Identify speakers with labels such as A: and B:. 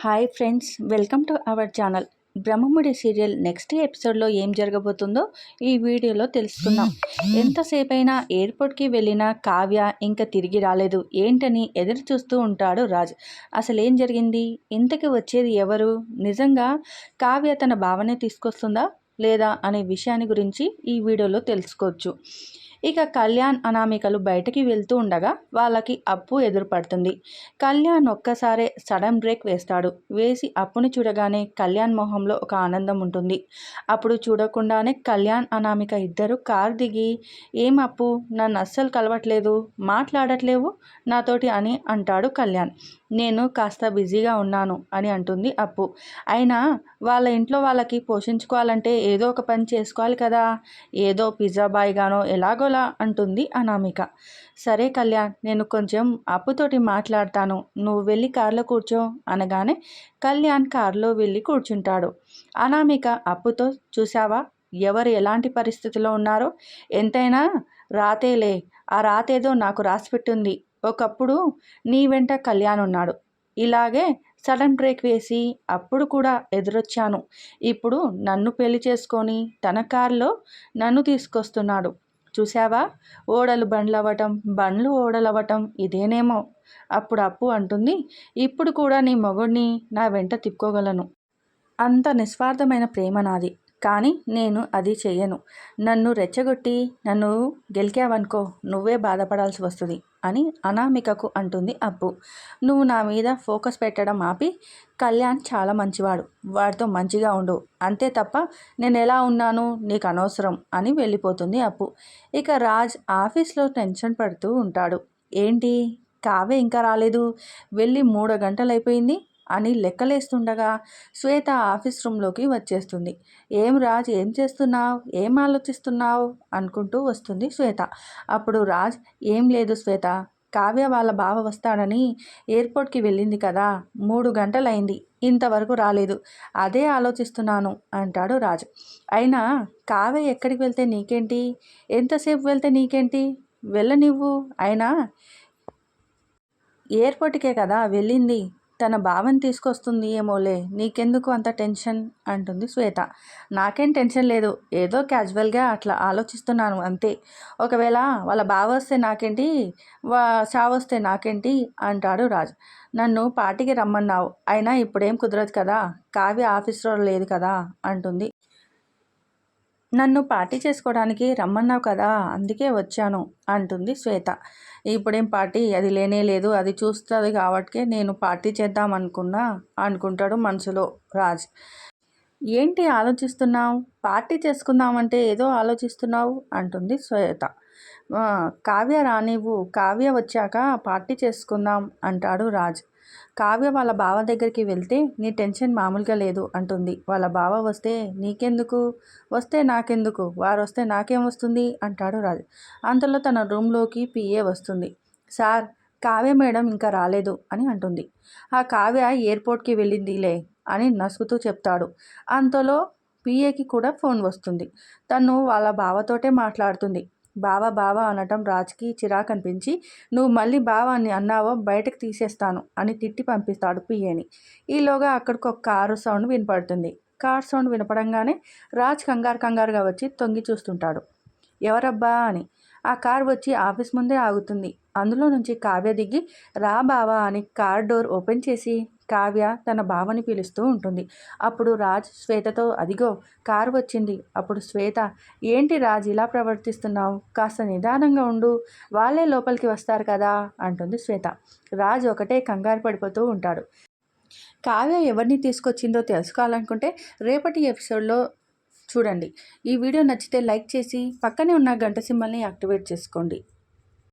A: Hi friends, welcome to our channel. Brahmamudi serial next ఎపిసోడ్లో ఏం జరగబోతుందో ఈ వీడియోలో తెలుసుకుందాం. ఎంతసేపైనా ఎయిర్పోర్ట్కి వెళ్ళిన కావ్య ఇంకా తిరిగి రాలేదు ఏంటని ఎదురు చూస్తూ ఉంటాడు రాజ్. అసలు ఏం జరిగింది, ఇంతకి వచ్చేది ఎవరు, నిజంగా కావ్య తన భావనే తీసుకొస్తుందా లేదా అనే విషయాన్ని గురించి ఈ వీడియోలో తెలుసుకోవచ్చు. ఇక కళ్యాణ్ అనామికలు బయటకి వెళ్తూ ఉండగా వాళ్ళకి అప్పు ఎదురుపడుతుంది. కళ్యాణ్ ఒక్కసారే సడన్ బ్రేక్ వేస్తాడు. వేసి అప్పుని చూడగానే కళ్యాణ్ మొహంలో ఒక ఆనందం ఉంటుంది. అప్పుడు చూడకుండానే కళ్యాణ్ అనామిక ఇద్దరు కార్ దిగి, ఏం అప్పు, నన్ను అస్సలు కలవట్లేదు, మాట్లాడట్లేవు నాతోటి అని అంటాడు కళ్యాణ్. నేను కాస్త బిజీగా ఉన్నాను అని అంటుంది అప్పు. అయినా వాళ్ళ ఇంట్లో వాళ్ళకి పోషించుకోవాలంటే ఏదో ఒక పని చేసుకోవాలి కదా, ఏదో పిజ్జా బాయ్ గానో ఎలాగోలా అంటుంది అనామిక. సరే కళ్యాణ్, నేను కొంచెం అప్పుతోటి మాట్లాడతాను, నువ్వు వెళ్ళి కార్లో కూర్చో అనగానే కళ్యాణ్ కార్లో వెళ్ళి కూర్చుంటాడు. అనామిక అప్పుతో, చూసావా ఎవరు ఎలాంటి పరిస్థితిలో ఉన్నారో, ఎంతైనా రాతేలే, ఆ రాతేదో నాకు రాసిపెట్టింది, ఒకప్పుడు నీ వెంట కళ్యాణ్ ఉన్నాడు, ఇలాగే సడన్ బ్రేక్ వేసి అప్పుడు కూడా ఎదురొచ్చాను, ఇప్పుడు నన్ను పెళ్లి చేసుకొని తన కారులో నన్ను తీసుకొస్తున్నాడు, చూసావా ఓడలు బండ్లవ్వటం, బండ్లు ఓడలవ్వటం ఇదేనేమో. అప్పుడు అప్పు అంటుంది, ఇప్పుడు కూడా నీ మొగుడిని నా వెంట తిప్పుకోగలను, అంత నిస్వార్థమైన ప్రేమ నాది, కానీ నేను అది చెయ్యను, నన్ను రెచ్చగొట్టి నన్ను గెలికావనుకో నువ్వే బాధపడాల్సి వస్తుంది అని అనామికకు అంటుంది అప్పు. నువ్వు నా మీద ఫోకస్ పెట్టడం ఆపి, కళ్యాణ్ చాలా మంచివాడు, వాడితో మంచిగా ఉండు, అంతే తప్ప నేను ఎలా ఉన్నాను నీకు అనవసరం అని వెళ్ళిపోతుంది అప్పు. ఇక రాజ్ ఆఫీస్లో టెన్షన్ పడుతూ ఉంటాడు. ఏంటి కావే ఇంకా రాలేదు, వెళ్ళి 3 గంటలు అయిపోయింది అని లెక్కలేస్తుండగా శ్వేత ఆఫీస్ రూమ్లోకి వచ్చేస్తుంది. ఏం రాజ్, ఏం చేస్తున్నావు, ఏం ఆలోచిస్తున్నావు అనుకుంటూ వస్తుంది శ్వేత. అప్పుడు రాజ్, ఏం లేదు శ్వేత, కావ్య వాళ్ళ బావ వస్తాడని ఎయిర్పోర్ట్కి వెళ్ళింది కదా, 3 గంటలైంది, ఇంతవరకు రాలేదు, అదే ఆలోచిస్తున్నాను అంటాడు రాజ్. అయినా కావ్య ఎక్కడికి వెళ్తే నీకేంటి, ఎంతసేపు వెళ్తే నీకేంటి, వెళ్ళనివ్వు, అయినా ఎయిర్పోర్ట్కే కదా వెళ్ళింది, తన భావం తీసుకొస్తుంది ఏమోలే, నీకెందుకు అంత టెన్షన్ అంటుంది శ్వేత. నాకేం టెన్షన్ లేదు, ఏదో క్యాజువల్గా అట్లా ఆలోచిస్తున్నాను అంతే, ఒకవేళ వాళ్ళ బావ వస్తే నాకేంటి, చావొస్తే నాకేంటి అంటాడు రాజ్. నన్ను పార్టీకి రమ్మన్నావు, అయినా ఇప్పుడేం కుదరదు కదా, కావ్య ఆఫీస్లో లేదు కదా అంటుంది. నన్ను పార్టీ చేసుకోవడానికి రమ్మన్నావు కదా, అందుకే వచ్చాను అంటుంది శ్వేత. ఇప్పుడేం పార్టీ, అది లేనే లేదు, అది చూస్తుంది కాబట్టి నేను పార్టీ చేద్దాం అనుకుంటాడు మనసులో రాజ్. ఏంటి ఆలోచిస్తున్నావు, పార్టీ చేసుకుందామంటే ఏదో ఆలోచిస్తున్నావు అంటుంది శ్వేత. కావ్య రానివ్వు, కావ్య వచ్చాక పార్టీ చేసుకుందాం అంటాడు రాజ్. కావ్య వాళ్ళ బావ దగ్గరికి వెళ్తే నీ టెన్షన్ మామూలుగా లేదు అంటుంది. వాళ్ళ బావ వస్తే నీకెందుకు, వస్తే నాకెందుకు, వారు వస్తే నాకేం వస్తుంది అంటాడు రాజ్. అంతలో తన రూమ్లోకి పిఏ వస్తుంది. సార్, కావ్య మేడం ఇంకా రాలేదు అని అంటుంది. ఆ కావ్య ఎయిర్పోర్ట్కి వెళ్ళిందిలే అని నసుగుతూ చెప్తాడు. అంతలో పిఏకి కూడా ఫోన్ వస్తుంది. తను వాళ్ళ బావతోటే మాట్లాడుతుంది. బావ బావ అనటం రాజ్కి చిరాకు అనిపించి, నువ్వు మళ్ళీ బావ అని అన్నావో బయటకు తీసేస్తాను అని తిట్టి పంపిస్తాడు పిఏని. ఈలోగా అక్కడికి ఒక కారు సౌండ్ వినపడుతుంది. కార్ సౌండ్ వినపడంగానే రాజ్ కంగారుగా వచ్చి తొంగి చూస్తుంటాడు. ఎవరబ్బా అని. ఆ కార్ వచ్చి ఆఫీస్ ముందే ఆగుతుంది. అందులో నుంచి కావ్య దిగి, రా బావా అని కార్ డోర్ ఓపెన్ చేసి కావ్య తన బావని పిలుస్తూ ఉంటుంది. అప్పుడు రాజ్ శ్వేతతో, అదిగో కారు వచ్చింది. అప్పుడు శ్వేత, ఏంటి రాజ్ ఇలా ప్రవర్తిస్తున్నావు, కాస్త నిదానంగా ఉండు, వాళ్ళే లోపలికి వస్తారు కదా అంటుంది శ్వేత. రాజ్ ఒకటే కంగారు పడిపోతూ ఉంటాడు. కావ్య ఎవరిని తీసుకొచ్చిందో తెలుసుకోవాలనుకుంటే రేపటి ఎపిసోడ్లో చూడండి. ఈ వీడియో నచ్చితే లైక్ చేసి పక్కనే ఉన్న గంట సింబల్ని యాక్టివేట్ చేసుకోండి.